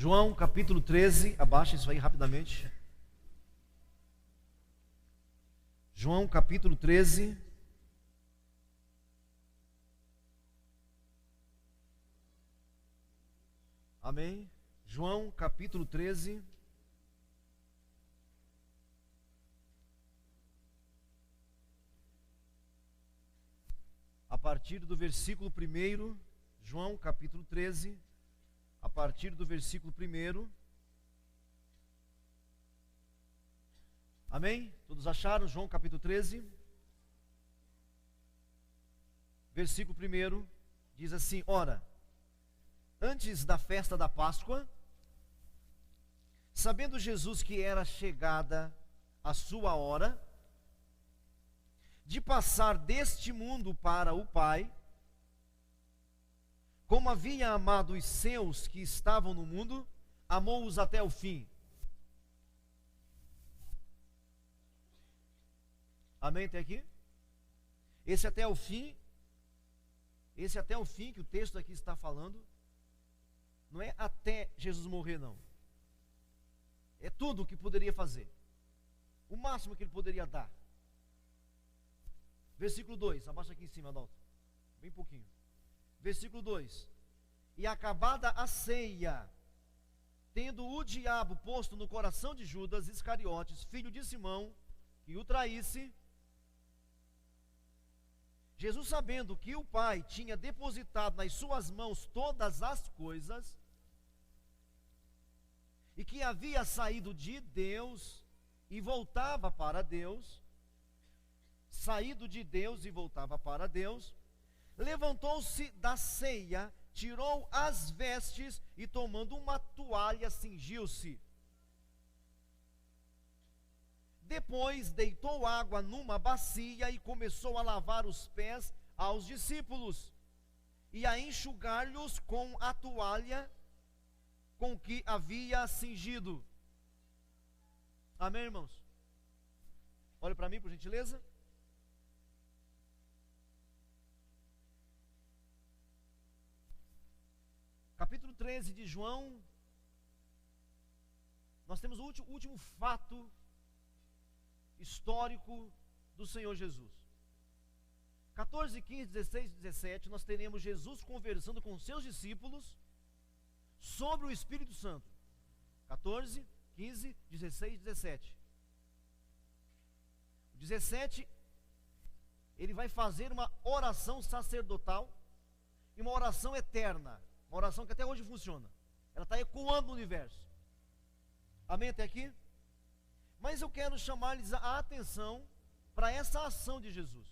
João capítulo 13, abaixa isso aí rapidamente. João capítulo 13. Amém? João capítulo 13. A partir do versículo 1, João capítulo 13, a partir do versículo 1. Amém? Todos acharam? João capítulo 13, versículo 1, diz assim: Ora, antes da festa da Páscoa, sabendo Jesus que era chegada a sua hora de passar deste mundo para o Pai, como havia amado os seus que estavam no mundo, amou-os até o fim. Amém até aqui? Esse até o fim que o texto aqui está falando, não é até Jesus morrer, não. É tudo o que poderia fazer, o máximo que ele poderia dar. Versículo 2, abaixa aqui em cima, Adalto, bem pouquinho. Versículo 2: E acabada a ceia, tendo o diabo posto no coração de Judas Iscariotes, filho de Simão, que o traísse, Jesus, sabendo que o Pai tinha depositado nas suas mãos todas as coisas, e que havia saído de Deus e voltava para Deus, levantou-se da ceia, tirou as vestes e, tomando uma toalha, cingiu-se. Depois deitou água numa bacia e começou a lavar os pés aos discípulos e a enxugar-lhes com a toalha com que havia cingido. Amém, irmãos? Olha para mim, por gentileza. Capítulo 13 de João, nós temos o último fato histórico do Senhor Jesus. 14, 15, 16 e 17, nós teremos Jesus conversando com seus discípulos sobre o Espírito Santo. 14, 15, 16 e 17. O 17, ele vai fazer uma oração sacerdotal e uma oração eterna. Uma oração que até hoje funciona. Ela está ecoando no universo. Amém até aqui? Mas eu quero chamar-lhes a atenção para essa ação de Jesus.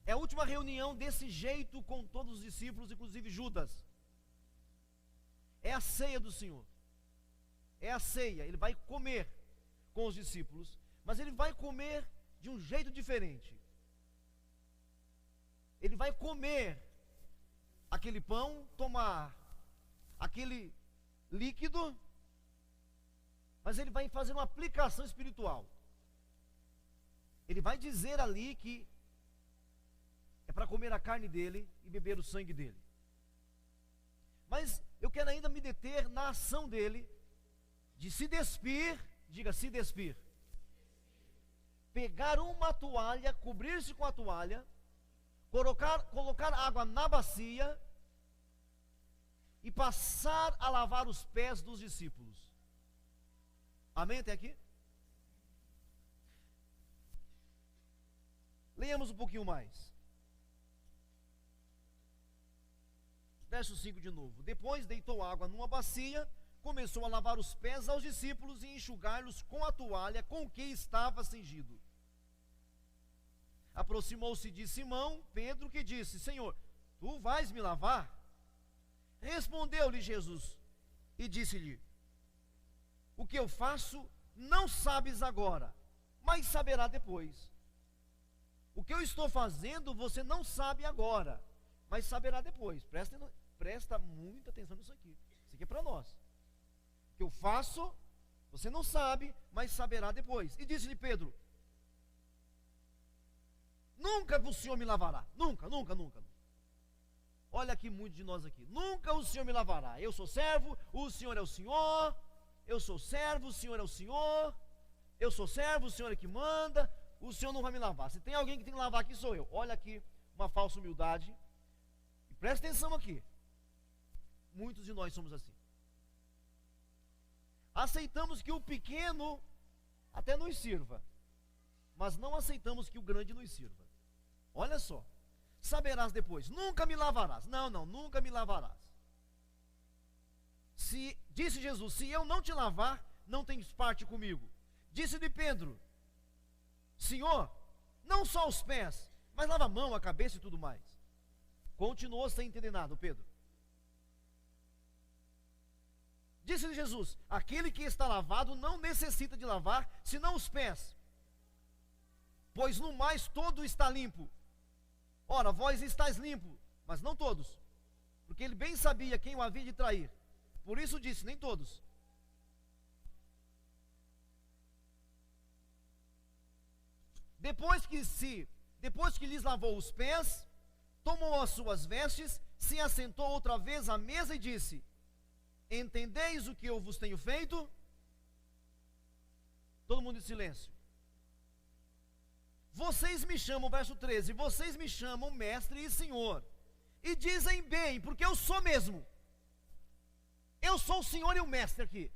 É a última reunião desse jeito com todos os discípulos, inclusive Judas. É a ceia do Senhor. É a ceia. Ele vai comer com os discípulos, mas ele vai comer de um jeito diferente. Ele vai comer aquele pão, tomar aquele líquido, mas ele vai fazer uma aplicação espiritual. Ele vai dizer ali que é para comer a carne dele e beber o sangue dele. Mas eu quero ainda me deter na ação dele de se despir, diga se despir. Pegar uma toalha, cobrir-se com a toalha, colocar água na bacia e passar a lavar os pés dos discípulos. Amém até aqui? Leiamos um pouquinho mais. Verso 5 de novo. Depois deitou água numa bacia, começou a lavar os pés aos discípulos e enxugar-los com a toalha com que estava cingido. Aproximou-se de Simão, Pedro, que disse: Senhor, tu vais me lavar? Respondeu-lhe Jesus e disse-lhe: o que eu faço não sabes agora, mas saberá depois. O que eu estou fazendo você não sabe agora, mas saberá depois. Presta muita atenção nisso aqui. Isso aqui é para nós. O que eu faço você não sabe, mas saberá depois. E disse-lhe Pedro: nunca o Senhor me lavará. Nunca, nunca, nunca. olha aqui muitos de nós aqui, nunca o Senhor me lavará, eu sou servo, o Senhor é o Senhor, eu sou servo, o Senhor é o Senhor, eu sou servo, o Senhor é que manda, o Senhor não vai me lavar. Se tem alguém que tem que lavar aqui, sou eu. Olha aqui, uma falsa humildade. E presta atenção aqui. Muitos de nós somos assim. Aceitamos que o pequeno até nos sirva, mas não aceitamos que o grande nos sirva. Olha só. Saberás depois, nunca me lavarás. Não, nunca me lavarás. Disse Jesus, se eu não te lavar, não tens parte comigo. Disse-lhe Pedro, Senhor, não só os pés, mas lava a mão, a cabeça e tudo mais. Continuou sem entender nada, Pedro. Disse-lhe Jesus, aquele que está lavado não necessita de lavar, senão os pés, pois no mais todo está limpo. Ora, vós estáis limpo, mas não todos, porque ele bem sabia quem o havia de trair. Por isso disse, nem todos. Depois que lhes lavou os pés, tomou as suas vestes, se assentou outra vez à mesa e disse, entendeis o que eu vos tenho feito? Todo mundo em silêncio. Vocês me chamam, verso 13, vocês me chamam mestre e senhor, e dizem bem, porque eu sou mesmo. Eu sou o senhor e o mestre aqui.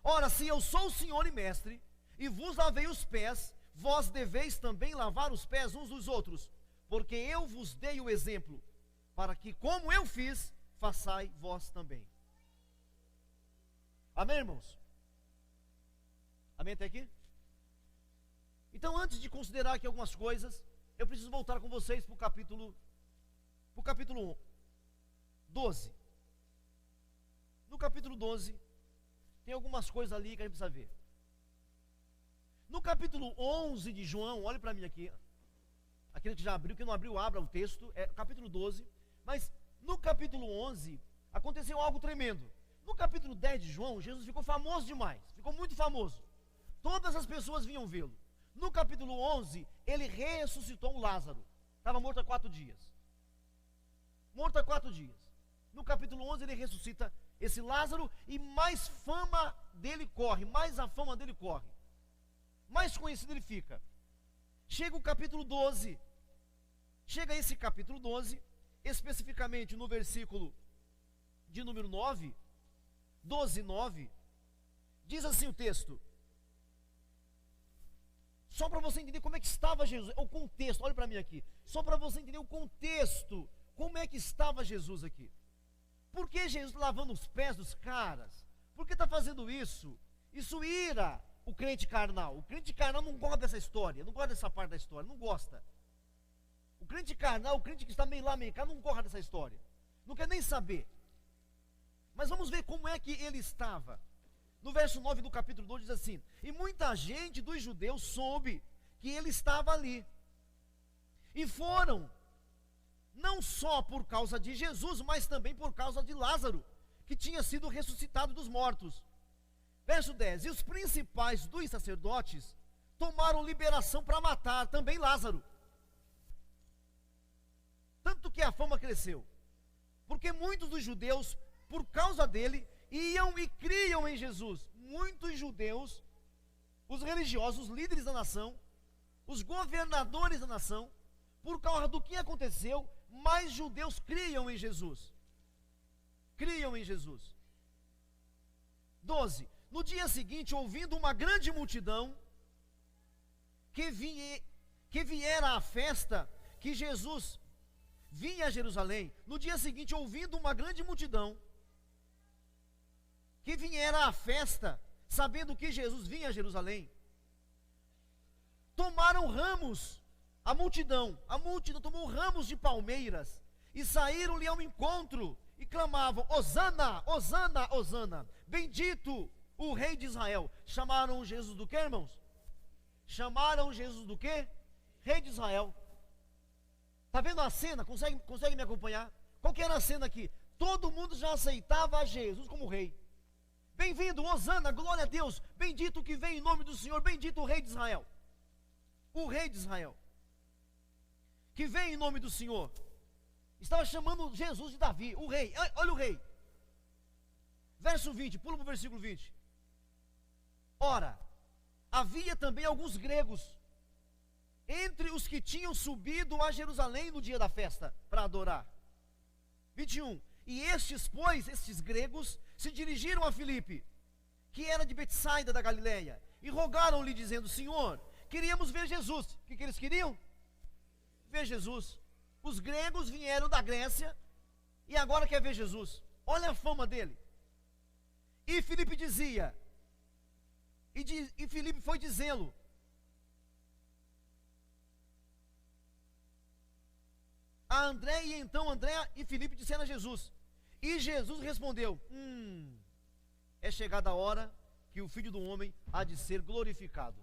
Ora, se eu sou o senhor e mestre, e vos lavei os pés, vós deveis também lavar os pés uns dos outros, porque eu vos dei o exemplo, para que como eu fiz, façai vós também. Amém, irmãos? Amém até aqui? Então, antes de considerar aqui algumas coisas, eu preciso voltar com vocês para o capítulo 12. No capítulo 12, tem algumas coisas ali que a gente precisa ver. No capítulo 11 de João, olhe para mim aqui, aquele que já abriu, que não abriu, abra o texto, é capítulo 12, mas no capítulo 11, aconteceu algo tremendo. No capítulo 10 de João, Jesus ficou famoso demais, ficou muito famoso, todas as pessoas vinham vê-lo. No capítulo 11, ele ressuscitou um Lázaro, estava morto há 4 dias, morto há 4 dias. No capítulo 11 ele ressuscita esse Lázaro, e mais fama dele corre, mais a fama dele corre, mais conhecido ele fica. Chega o capítulo 12, chega esse capítulo 12, especificamente no versículo de número 9, 12, 9, diz assim o texto, só para você entender como é que estava Jesus, o contexto, olha para mim aqui, só para você entender o contexto, como é que estava Jesus aqui. Por que Jesus lavando os pés dos caras? Por que está fazendo isso? Isso ira o crente carnal. O crente carnal não gosta dessa história, não gosta dessa parte da história, não gosta. O crente carnal, o crente que está meio lá, meio cá, não gosta dessa história, não quer nem saber. Mas vamos ver como é que ele estava. No verso 9 do capítulo 2 diz assim, e muita gente dos judeus soube que ele estava ali, e foram, não só por causa de Jesus, mas também por causa de Lázaro, que tinha sido ressuscitado dos mortos. Verso 10, e os principais dos sacerdotes tomaram liberação para matar também Lázaro. Tanto que a fama cresceu, porque muitos dos judeus, por causa dele, iam e criam em Jesus. Muitos judeus, os religiosos, os líderes da nação, os governadores da nação, por causa do que aconteceu, mais judeus criam em Jesus. Criam em Jesus. 12. No dia seguinte, ouvindo uma grande multidão que viera à festa, que Jesus vinha a Jerusalém. No dia seguinte, ouvindo uma grande multidão que viera à festa, sabendo que Jesus vinha a Jerusalém, tomaram ramos, a multidão tomou ramos de palmeiras, e saíram-lhe ao encontro, e clamavam, Hosana, Hosana, Hosana, bendito o rei de Israel. Chamaram Jesus do quê, irmãos? Chamaram Jesus do quê? Rei de Israel. Está vendo a cena? Consegue me acompanhar? Qual que era a cena aqui? Todo mundo já aceitava Jesus como rei. Bem-vindo, Hosana, glória a Deus, bendito que vem em nome do Senhor, bendito o rei de Israel. O rei de Israel, que vem em nome do Senhor. Estava chamando Jesus de Davi, o rei. Olha o rei. Verso 20, pula para o versículo 20. Ora, havia também alguns gregos entre os que tinham subido a Jerusalém no dia da festa para adorar. 21. E estes, pois, estes gregos, se dirigiram a Filipe, que era de Betsaida da Galileia, e rogaram-lhe, dizendo: Senhor, queríamos ver Jesus. O que eles queriam? Ver Jesus. Os gregos vieram da Grécia e agora quer ver Jesus. Olha a fama dele. E Filipe dizia, e Filipe foi dizê-lo: a André, e então André e Filipe disseram a Jesus. E Jesus respondeu: é chegada a hora que o Filho do Homem há de ser glorificado.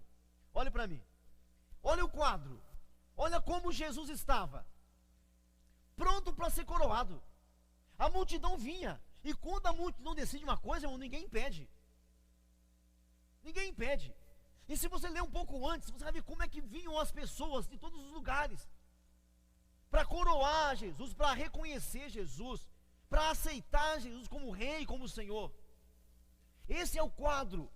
Olhe para mim. Olha o quadro. Olha como Jesus estava. Pronto para ser coroado. A multidão vinha. E quando a multidão decide uma coisa, irmão, ninguém impede. Ninguém impede. E se você ler um pouco antes, você vai ver como é que vinham as pessoas de todos os lugares para coroar Jesus, para reconhecer Jesus, para aceitar Jesus como rei, como Senhor. Esse é o quadro.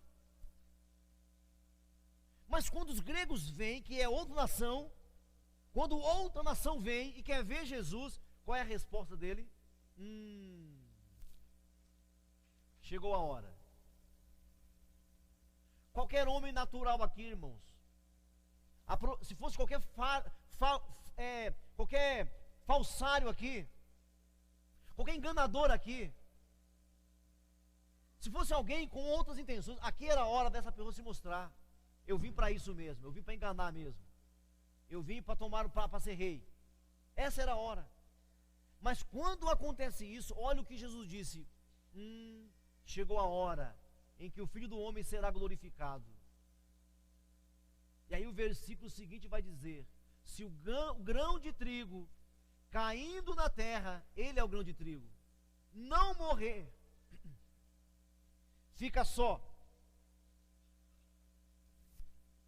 Mas quando os gregos vêm, que é outra nação, quando outra nação vem e quer ver Jesus, qual é a resposta dele? Chegou a hora. Qualquer homem natural aqui, irmãos, se fosse qualquer falsário aqui, qualquer enganador aqui, se fosse alguém com outras intenções, aqui era a hora dessa pessoa se mostrar. Eu vim para isso mesmo, eu vim para enganar mesmo. Eu vim para ser rei. Essa era a hora. Mas quando acontece isso, olha o que Jesus disse: chegou a hora em que o Filho do Homem será glorificado. E aí o versículo seguinte vai dizer: se o grão de trigo caindo na terra, ele é o grão de trigo, não morrer, fica só.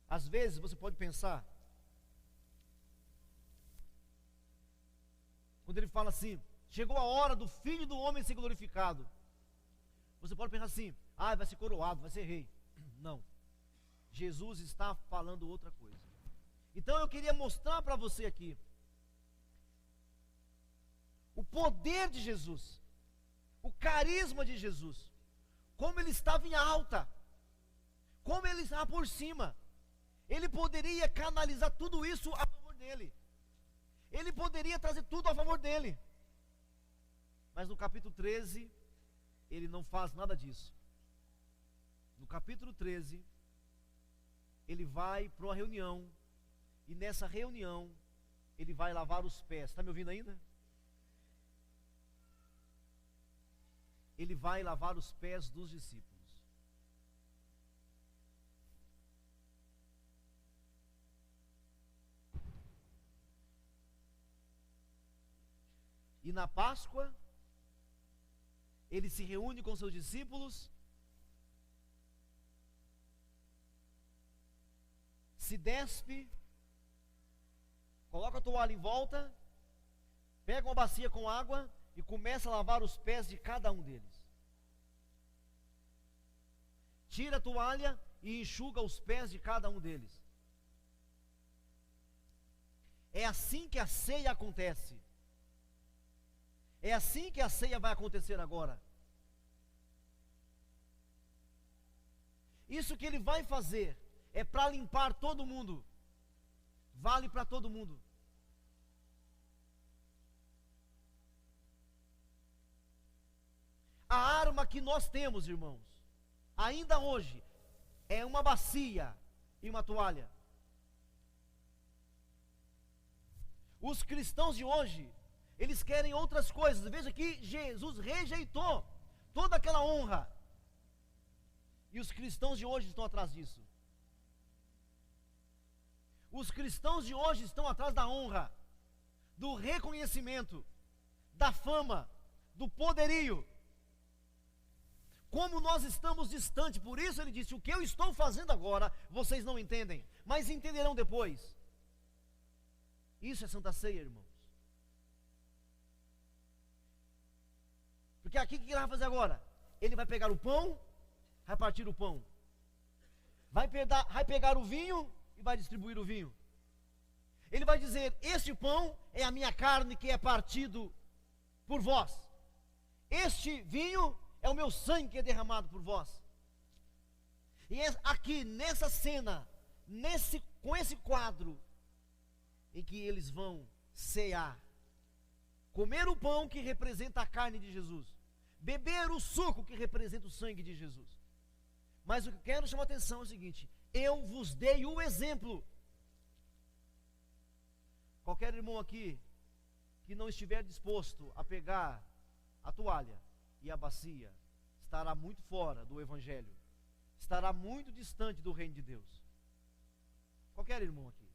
Às vezes você pode pensar, quando ele fala assim, chegou a hora do Filho do Homem ser glorificado, você pode pensar assim: vai ser coroado, vai ser rei. Não, Jesus está falando outra coisa. Então eu queria mostrar para você aqui o poder de Jesus, o carisma de Jesus, como ele estava em alta, como ele estava por cima. Ele poderia canalizar tudo isso a favor dele. Ele poderia trazer tudo a favor dele. Mas no capítulo 13, ele não faz nada disso. No capítulo 13, ele vai para uma reunião, e nessa reunião, ele vai lavar os pés. Está me ouvindo ainda? Ele vai lavar os pés dos discípulos. E na Páscoa, ele se reúne com seus discípulos, se despe, coloca a toalha em volta, pega uma bacia com água e começa a lavar os pés de cada um deles. Tira a toalha e enxuga os pés de cada um deles. É assim que a ceia acontece. É assim que a ceia vai acontecer agora. Isso que ele vai fazer é para limpar todo mundo. Vale para todo mundo. A arma que nós temos, irmãos, ainda hoje, é uma bacia e uma toalha. Os cristãos de hoje, eles querem outras coisas. Veja que Jesus rejeitou toda aquela honra. E os cristãos de hoje estão atrás disso. Os cristãos de hoje estão atrás da honra, do reconhecimento, da fama, do poderio. Como nós estamos distantes, por isso ele disse: o que eu estou fazendo agora, vocês não entendem, mas entenderão depois. Isso é Santa Ceia, irmãos. Porque aqui o que ele vai fazer agora? Ele vai pegar o pão, vai partir o pão. Vai pegar o vinho e vai distribuir o vinho. Ele vai dizer: este pão é a minha carne que é partido por vós. Este vinho é o meu sangue que é derramado por vós. E é aqui nessa cena, com esse quadro, em que eles vão cear, comer o pão que representa a carne de Jesus, beber o suco que representa o sangue de Jesus. Mas o que eu quero chamar a atenção é o seguinte: eu vos dei o exemplo. Qualquer irmão aqui que não estiver disposto a pegar a toalha e a bacia, estará muito fora do Evangelho, estará muito distante do reino de Deus. Qualquer irmão aqui,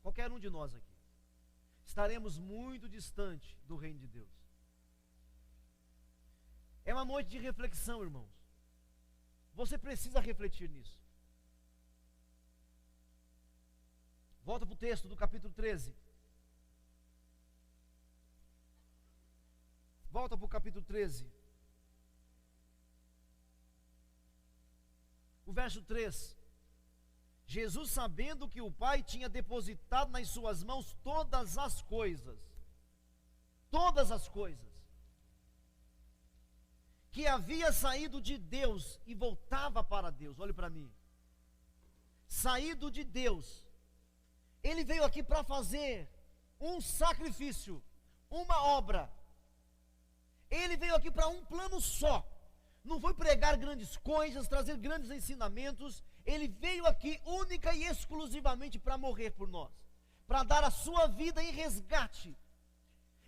qualquer um de nós aqui, estaremos muito distante do reino de Deus. É uma noite de reflexão, irmãos. Você precisa refletir nisso. Volta para o texto do capítulo 13. Volta para o capítulo 13. O verso 3. Jesus, sabendo que o Pai tinha depositado nas suas mãos todas as coisas, que havia saído de Deus e voltava para Deus. Olhe para mim. Saído de Deus. Ele veio aqui para fazer um sacrifício, uma obra. Ele veio aqui para um plano só. Não foi pregar grandes coisas, trazer grandes ensinamentos. Ele veio aqui única e exclusivamente para morrer por nós, para dar a sua vida em resgate.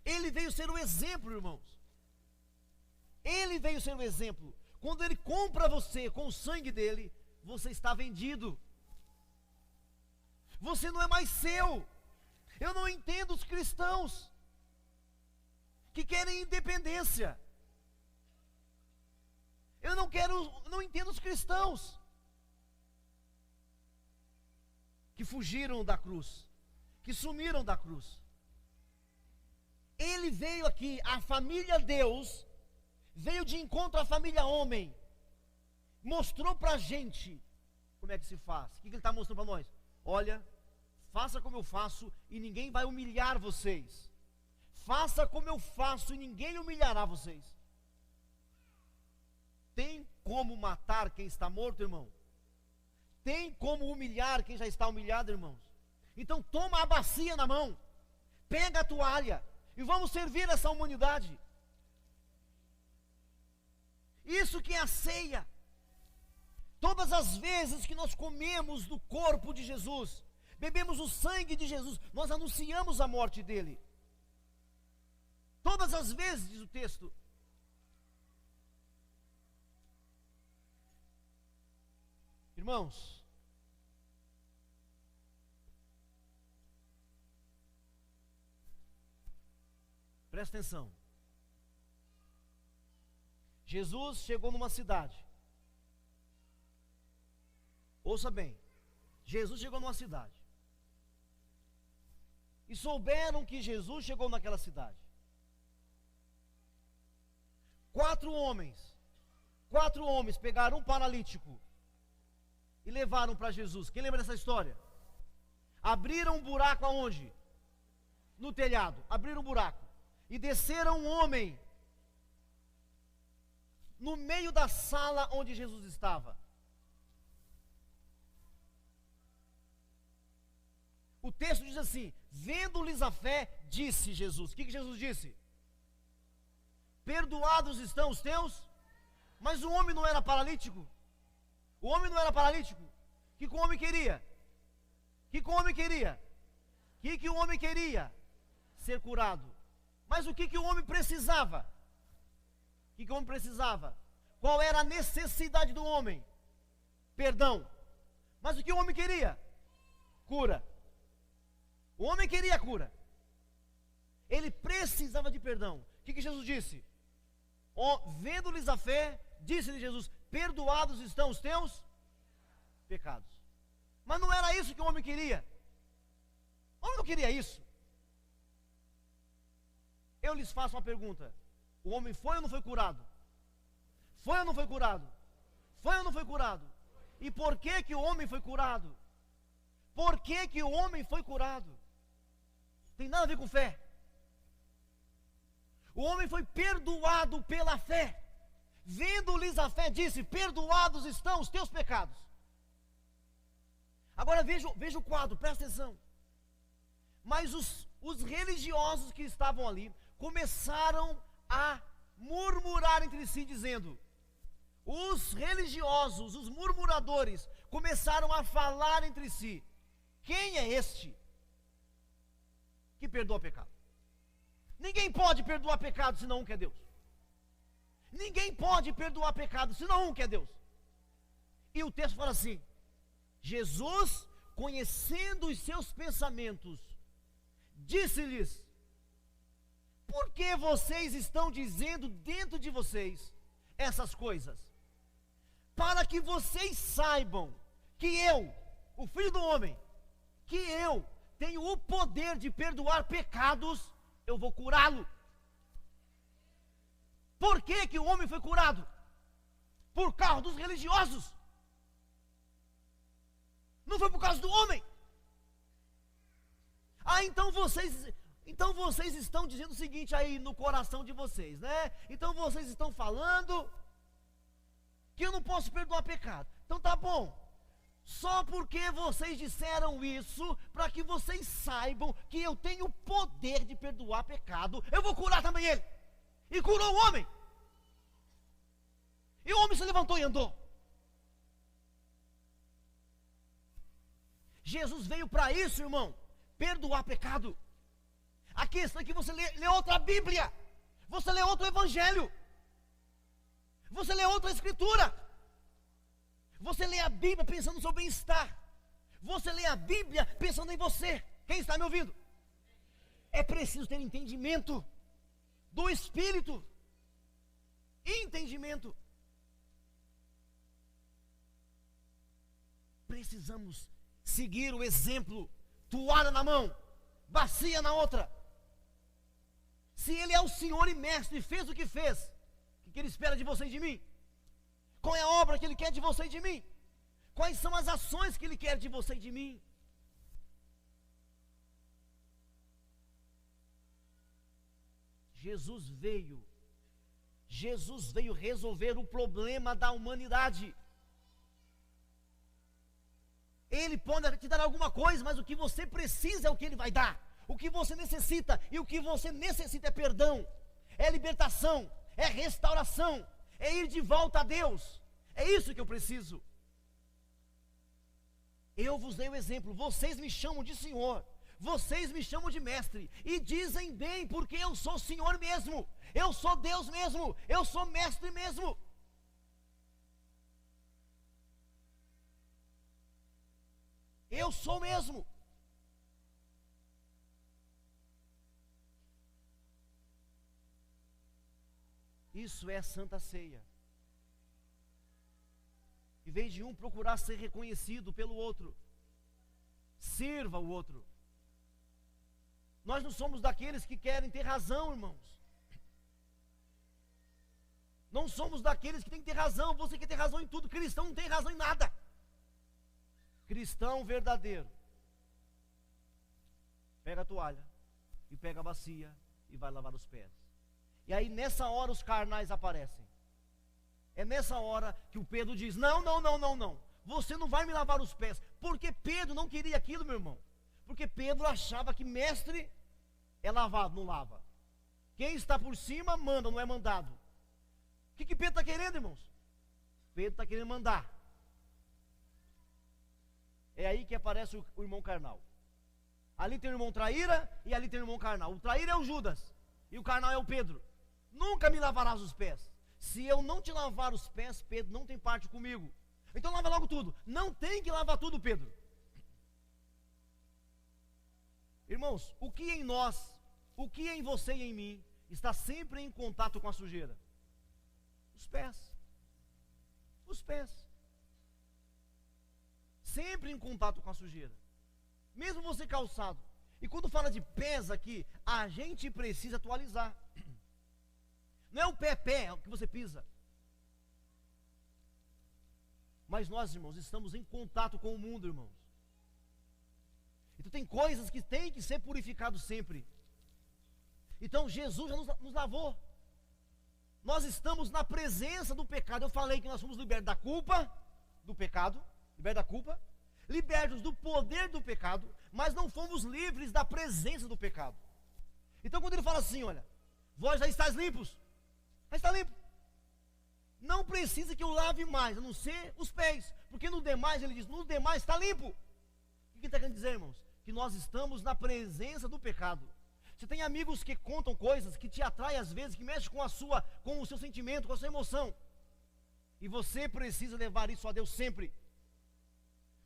Ele veio ser o exemplo, irmãos. Ele veio ser o exemplo. Quando ele compra você com o sangue dele, você está vendido. Você não é mais seu. Eu não entendo os cristãos que querem independência. Eu não entendo os cristãos que fugiram da cruz, que sumiram da cruz. Ele veio aqui, a família Deus veio de encontro à família homem, mostrou para a gente como é que se faz. O que ele está mostrando para nós? Olha, faça como eu faço e ninguém vai humilhar vocês. Faça como eu faço e ninguém humilhará vocês. Tem como matar quem está morto, irmão? Tem como humilhar quem já está humilhado, irmãos? Então toma a bacia na mão, pega a toalha e vamos servir essa humanidade. Isso que é a ceia. Todas as vezes que nós comemos do corpo de Jesus, bebemos o sangue de Jesus, nós anunciamos a morte dele. Todas as vezes, diz o texto. Irmãos, presta atenção. Jesus chegou numa cidade. Ouça bem. Jesus chegou numa cidade. E souberam que Jesus chegou naquela cidade. 4 homens pegaram um paralítico e levaram para Jesus. Quem lembra dessa história? Abriram um buraco aonde? No telhado. Abriram um buraco. E desceram um homem no meio da sala onde Jesus estava. O texto diz assim: vendo-lhes a fé, disse Jesus. O que Jesus disse? Perdoados estão os teus. Mas o homem não era paralítico? O homem não era paralítico? O que o homem queria? O que o homem queria? O que o homem queria? Ser curado. Mas o que o homem precisava? O que o homem precisava? Qual era a necessidade do homem? Perdão. Mas o que o homem queria? Cura. O homem queria cura. Ele precisava de perdão. O que Jesus disse? Vendo-lhes a fé, disse-lhe Jesus: perdoados estão os teus pecados. Mas não era isso que o homem queria. O homem não queria isso. eu lhes faço uma pergunta: o homem foi ou não foi curado? Foi ou não foi curado? Foi ou não foi curado? E por que que o homem foi curado? Por que que o homem foi curado? Tem nada a ver com fé. O homem foi perdoado pela fé. Vendo-lhes a fé, disse: perdoados estão os teus pecados. Agora veja o quadro, presta atenção. Mas os religiosos que estavam ali começaram a murmurar entre si, dizendo: os religiosos, os murmuradores, começaram a falar entre si: quem é este que perdoa pecado? Ninguém pode perdoar pecado senão um que é Deus. Ninguém pode perdoar pecado senão um que é Deus. E o texto fala assim: Jesus, conhecendo os seus pensamentos, disse-lhes: por que vocês estão dizendo dentro de vocês essas coisas? Para que vocês saibam que eu, o Filho do Homem, que eu tenho o poder de perdoar pecados, eu vou curá-lo. Por que que o homem foi curado? Por causa dos religiosos. Não foi por causa do homem. Então vocês estão dizendo o seguinte aí no coração de vocês, né? Então vocês estão falando que eu não posso perdoar pecado. Então tá bom. Só porque vocês disseram isso, para que vocês saibam que eu tenho o poder de perdoar pecado, eu vou curar também ele. E curou o homem. E o homem se levantou e andou. Jesus veio para isso, irmão, perdoar pecado. A questão é que você lê outra Bíblia, você lê outro Evangelho, você lê outra Escritura, você lê a Bíblia pensando no seu bem-estar, você lê a Bíblia pensando em você. Quem está me ouvindo? É preciso ter entendimento do Espírito, entendimento. Precisamos seguir o exemplo: toalha na mão, bacia na outra. Se Ele é o Senhor e Mestre e fez o que fez, o que Ele espera de você e de mim? Qual é a obra que Ele quer de você e de mim? Quais são as ações que Ele quer de você e de mim? Jesus veio resolver o problema da humanidade. Ele pode te dar alguma coisa, mas o que você precisa é o que Ele vai dar. O que você necessita, e o que você necessita é perdão, é libertação, é restauração, é ir de volta a Deus. É isso que eu preciso. Eu vos dei o exemplo, vocês me chamam de Senhor, vocês me chamam de Mestre, e dizem bem, porque eu sou Senhor mesmo, eu sou Deus mesmo, eu sou Mestre mesmo. Eu sou mesmo. Isso é a Santa Ceia. Em vez de um procurar ser reconhecido pelo outro, sirva o outro. Nós não somos daqueles que querem ter razão, irmãos. Não somos daqueles que têm que ter razão. Você quer ter razão em tudo. Cristão não tem razão em nada. Cristão verdadeiro pega a toalha e pega a bacia e vai lavar os pés. E aí nessa hora os carnais aparecem. É nessa hora que o Pedro diz: não, você não vai me lavar os pés. Porque Pedro não queria aquilo, meu irmão. Porque Pedro achava que mestre é lavado, não lava. Quem está por cima manda, não é mandado. O que Pedro está querendo, irmãos? Pedro está querendo mandar. É aí que aparece o irmão carnal. Ali tem o irmão traíra e ali tem o irmão carnal. O traíra é o Judas e o carnal é o Pedro. Nunca me lavarás os pés. Se eu não te lavar os pés, Pedro, não tem parte comigo. Então lava logo tudo. Não tem que lavar tudo, Pedro. Irmãos, o que em nós, o que em você e em mim está sempre em contato com a sujeira? Os pés. Os pés. Sempre em contato com a sujeira. Mesmo você calçado. E quando fala de pés aqui, a gente precisa atualizar. Não é o pé que você pisa. Mas nós, irmãos, estamos em contato com o mundo, irmãos. Então tem coisas que têm que ser purificadas sempre. Então Jesus já nos lavou. Nós estamos na presença do pecado. Eu falei que nós somos libertos da culpa, do pecado, libertos da culpa, libertos do poder do pecado, mas não fomos livres da presença do pecado. Então quando ele fala assim, olha, vós já estáis limpos, já está limpo. Não precisa que eu lave mais, a não ser os pés, porque no demais, ele diz, no demais está limpo. O que ele está querendo dizer, irmãos? Que nós estamos na presença do pecado. Você tem amigos que contam coisas que te atraem às vezes, que mexem com o seu sentimento, com a sua emoção. E você precisa levar isso a Deus sempre.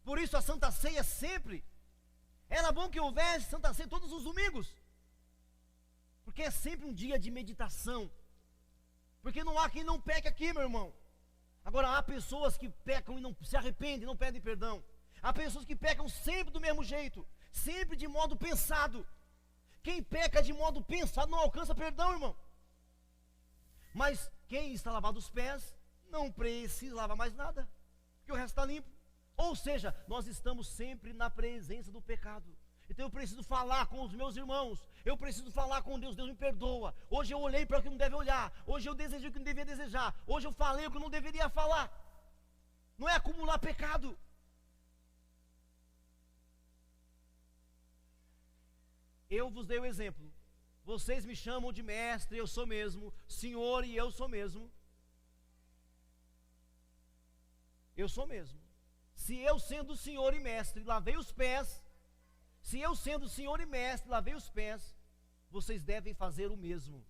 Por isso a Santa Ceia sempre. Era bom que houvesse Santa Ceia todos os domingos. Porque é sempre um dia de meditação. Porque não há quem não peque aqui, meu irmão. Agora há pessoas que pecam e não se arrependem, não pedem perdão. Há pessoas que pecam sempre do mesmo jeito, sempre de modo pensado. Quem peca de modo pensado não alcança perdão, irmão. Mas quem está lavado os pés, não precisa lavar mais nada, porque o resto está limpo. Ou seja, nós estamos sempre na presença do pecado. Então eu preciso falar com os meus irmãos, eu preciso falar com Deus, Deus me perdoa. Hoje eu olhei para o que não deve olhar, hoje eu desejei o que não devia desejar, hoje eu falei o que não deveria falar. Não é acumular pecado. Eu vos dei o exemplo. Vocês me chamam de mestre, eu sou mesmo, senhor e eu sou mesmo. Eu sou mesmo. Se eu sendo senhor e mestre lavei os pés, se eu sendo senhor e mestre lavei os pés, vocês devem fazer o mesmo.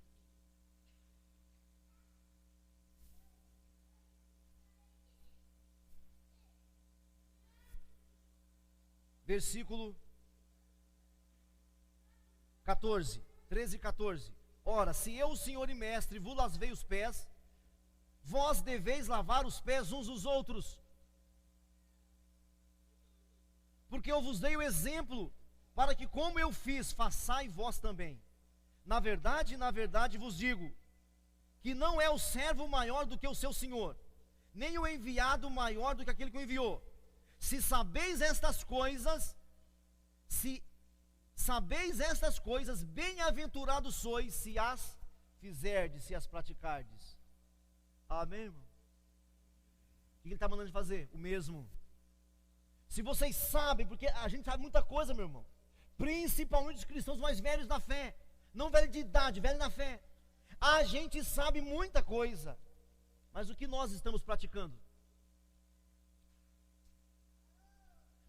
Versículo 13 e 14. Ora, se eu, senhor e mestre, vos lavei os pés, vós deveis lavar os pés uns dos outros. Porque eu vos dei o exemplo, para que como eu fiz, façai vós também. Na verdade vos digo, que não é o servo maior do que o seu senhor, nem o enviado maior do que aquele que o enviou. Se sabeis estas coisas, bem-aventurados sois, se as fizerdes, se as praticardes. Amém, irmão? O que ele está mandando fazer? O mesmo. Se vocês sabem, porque a gente sabe muita coisa, meu irmão, principalmente os cristãos mais velhos na fé, não velho de idade, velho na fé, a gente sabe muita coisa, mas o que nós estamos praticando?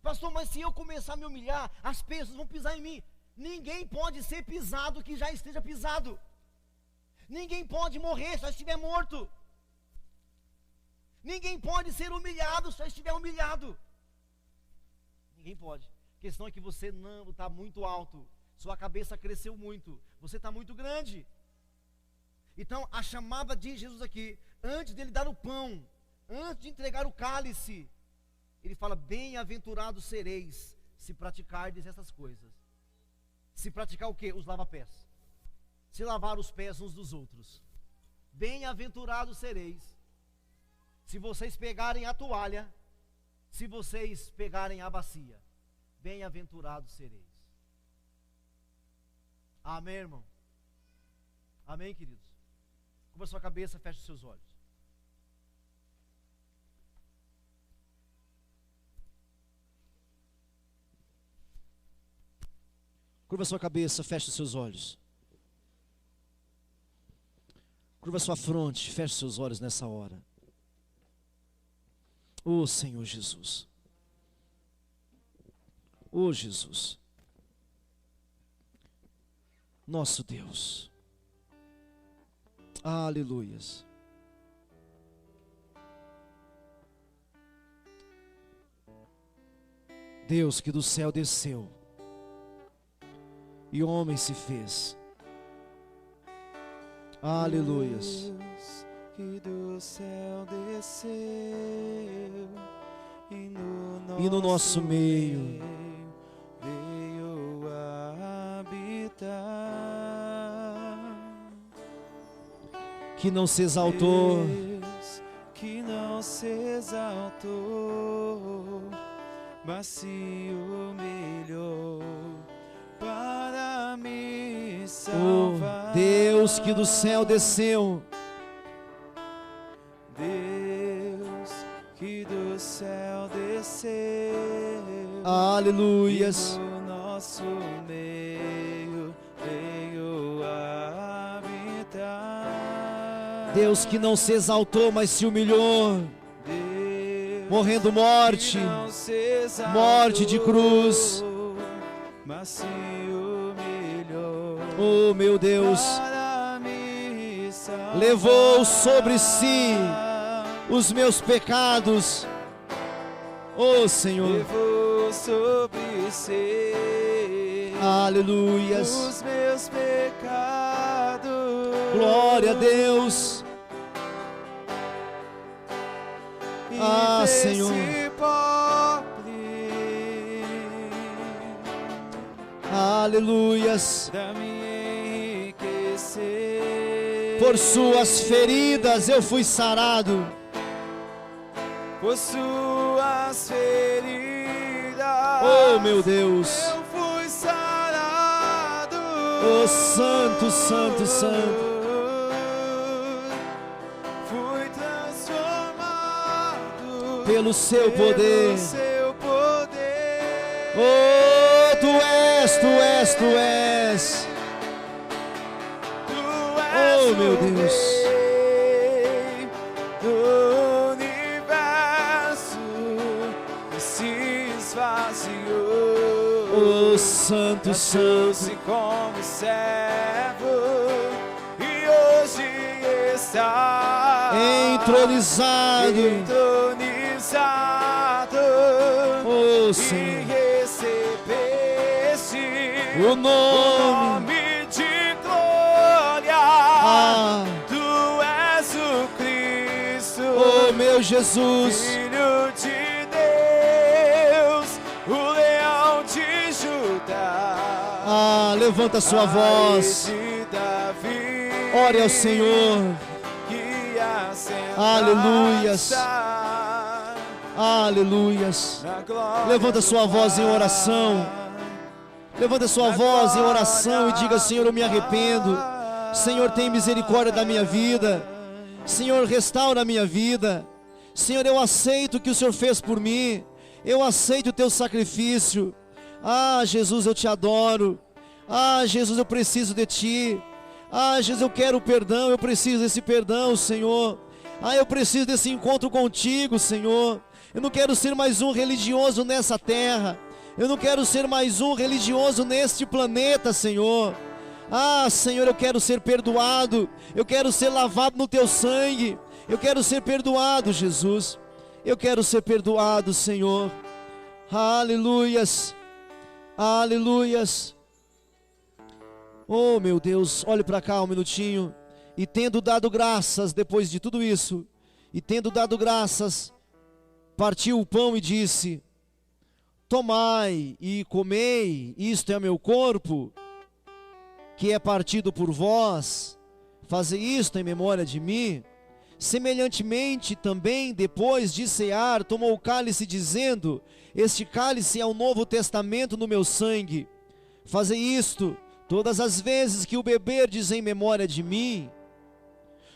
Pastor, mas se eu começar a me humilhar, as pessoas vão pisar em mim. Ninguém pode ser pisado que já esteja pisado. Ninguém pode morrer se já estiver morto. Ninguém pode ser humilhado se já estiver humilhado. Ninguém pode. A questão é que você não está muito alto, sua cabeça cresceu muito, você está muito grande. Então a chamada de Jesus aqui, antes dele dar o pão, antes de entregar o cálice, ele fala, bem-aventurados sereis, se praticardes essas coisas. Se praticar o quê? Os lava-pés. Se lavar os pés uns dos outros. Bem-aventurados sereis, se vocês pegarem a toalha, se vocês pegarem a bacia. Bem-aventurados sereis. Amém, irmão? Amém, queridos? Cubra sua cabeça, feche os seus olhos. Curva sua cabeça, feche os seus olhos. Curva sua fronte, feche os seus olhos nessa hora. Ô Senhor Jesus. Ô Jesus. Nosso Deus. Aleluias. Deus que do céu desceu e homem se fez. Aleluias. Deus que do céu desceu e no nosso meio veio que não se exaltou, Deus que não se exaltou, mas se humilhou para me salvar. Deus que do céu desceu, Deus que do céu desceu, aleluias. e no nosso meio veio habitar. Deus que não se exaltou, mas se humilhou, Deus morrendo morte, que não se exaltou, morte de cruz. mas se humilhou Oh, meu Deus, para me salvar. levou sobre si os meus pecados. Oh, Senhor, Levou sobre si aleluias. os meus pecados. Glória a Deus. E Ah, fez-se Senhor. pobre Aleluias. pra me enriquecer. Por suas feridas eu fui sarado. Por suas feridas, Oh, meu Deus. eu fui sarado. Oh, santo, santo, santo. Fui transformado Pelo seu poder. seu poder. Oh, tu és, tu és, tu és. Tu Oh, és meu o Deus. Rei do universo que se esvaziou. Oh, santo, santo. Achou-se como servo e hoje está Entronizado. entronizado. Oh, E Senhor. recebeste O nome. de glória. Ah, Tu és o Cristo, oh, meu Jesus. Filho de Deus, o leão de Judá. Ah, levanta sua a voz. rei de Davi, Ore ao Senhor. que assenta Aleluias. está Aleluias. na glória Levanta do sua voz em Pai. oração. Levanta sua voz em oração e diga: Senhor, eu me arrependo. Senhor, tem misericórdia da minha vida. Senhor, restaura a minha vida. Senhor, eu aceito o que o Senhor fez por mim. Eu aceito o teu sacrifício. Ah, Jesus, eu te adoro. Ah, Jesus, eu preciso de ti. Ah, Jesus, eu quero perdão. Eu preciso desse perdão, Senhor. Ah, eu preciso desse encontro contigo, Senhor. Eu não quero ser mais um religioso nessa terra. Eu não quero ser mais um religioso neste planeta, Senhor. Ah, Senhor, eu quero ser perdoado. Eu quero ser lavado no teu sangue. Eu quero ser perdoado, Jesus. Eu quero ser perdoado, Senhor. Aleluias. Aleluias. Oh, meu Deus, olhe para cá um minutinho. E tendo dado graças depois de tudo isso, e tendo dado graças, partiu o pão e disse: tomai e comei, isto é meu corpo, que é partido por vós, fazei isto em memória de mim. Semelhantemente também, depois de cear, tomou o cálice, dizendo: este cálice é o novo testamento no meu sangue. Fazei isto todas as vezes que o beberdes em memória de mim.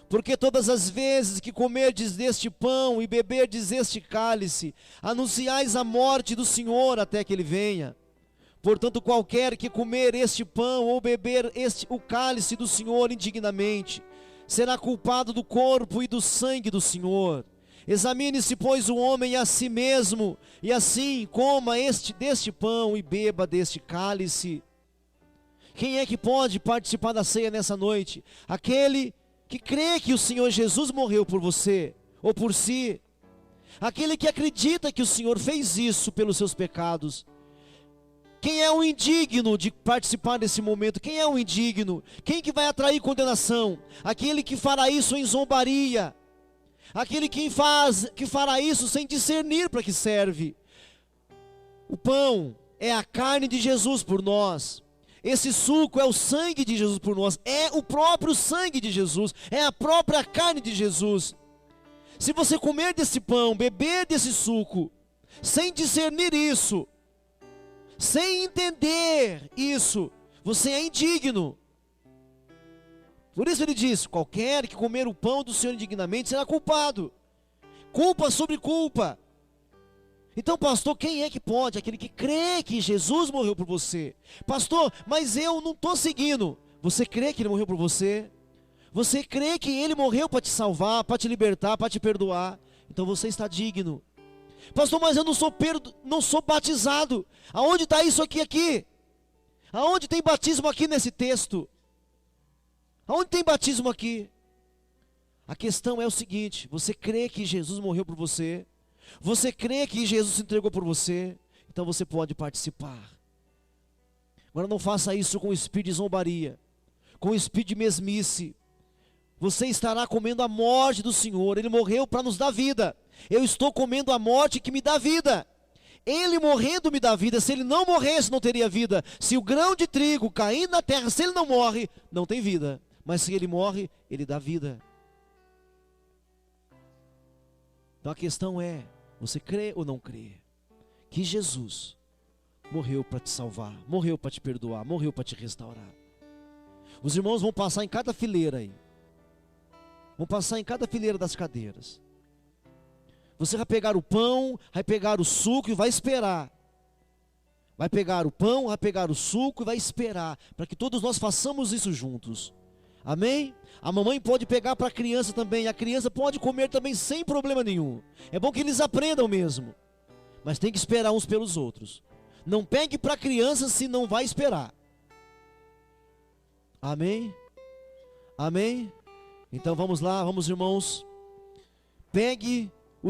Porque todas as vezes que comerdes deste pão e beberdes este cálice, anunciais a morte do Senhor até que Ele venha. Portanto, qualquer que comer este pão ou beber o cálice do Senhor indignamente, será culpado do corpo e do sangue do Senhor. Examine-se, pois, o homem a si mesmo, e assim coma deste pão e beba deste cálice. Quem é que pode participar da ceia nessa noite? Aquele que crê que o Senhor Jesus morreu por você, ou por si. Aquele que acredita que o Senhor fez isso pelos seus pecados. Quem é o indigno de participar desse momento? Quem é o indigno? Quem que vai atrair condenação? Aquele que fará isso em zombaria. Aquele que fará isso sem discernir para que serve. O pão é a carne de Jesus por nós. Esse suco é o sangue de Jesus por nós, é o próprio sangue de Jesus, é a própria carne de Jesus. Se você comer desse pão, beber desse suco, sem discernir isso, sem entender isso, você é indigno. Por isso ele diz: qualquer que comer o pão do Senhor indignamente será culpado. Culpa sobre culpa. Então, pastor, quem é que pode? Aquele que crê que Jesus morreu por você. Pastor, mas eu não estou seguindo. Você crê que Ele morreu por você? Você crê que Ele morreu para te salvar, para te libertar, para te perdoar? Então você está digno. Pastor, mas eu não sou batizado. Aonde está isso aqui? Aonde tem batismo aqui nesse texto? Aonde tem batismo aqui? A questão é o seguinte: você crê que Jesus morreu por você? Você crê que Jesus se entregou por você? Então você pode participar. Agora não faça isso com espírito de zombaria, com espírito de mesmice. Você estará comendo a morte do Senhor. Ele morreu para nos dar vida. Eu estou comendo a morte que me dá vida. Ele morrendo me dá vida. Se ele não morresse, não teria vida. Se o grão de trigo cair na terra, se ele não morre, não tem vida. Mas se ele morre, ele dá vida. Então a questão é: você crê ou não crê que Jesus morreu para te salvar, morreu para te perdoar, morreu para te restaurar? Os irmãos vão passar em cada fileira aí. Vão passar em cada fileira das cadeiras. Você vai pegar o pão, vai pegar o suco e vai esperar. Vai pegar o pão, vai pegar o suco e vai esperar, para que todos nós façamos isso juntos. Amém? A mamãe pode pegar para a criança também. A criança pode comer também sem problema nenhum. É bom que eles aprendam mesmo. Mas tem que esperar uns pelos outros. Não pegue para a criança se não vai esperar. Amém? Amém? Então vamos lá, vamos, irmãos. Pegue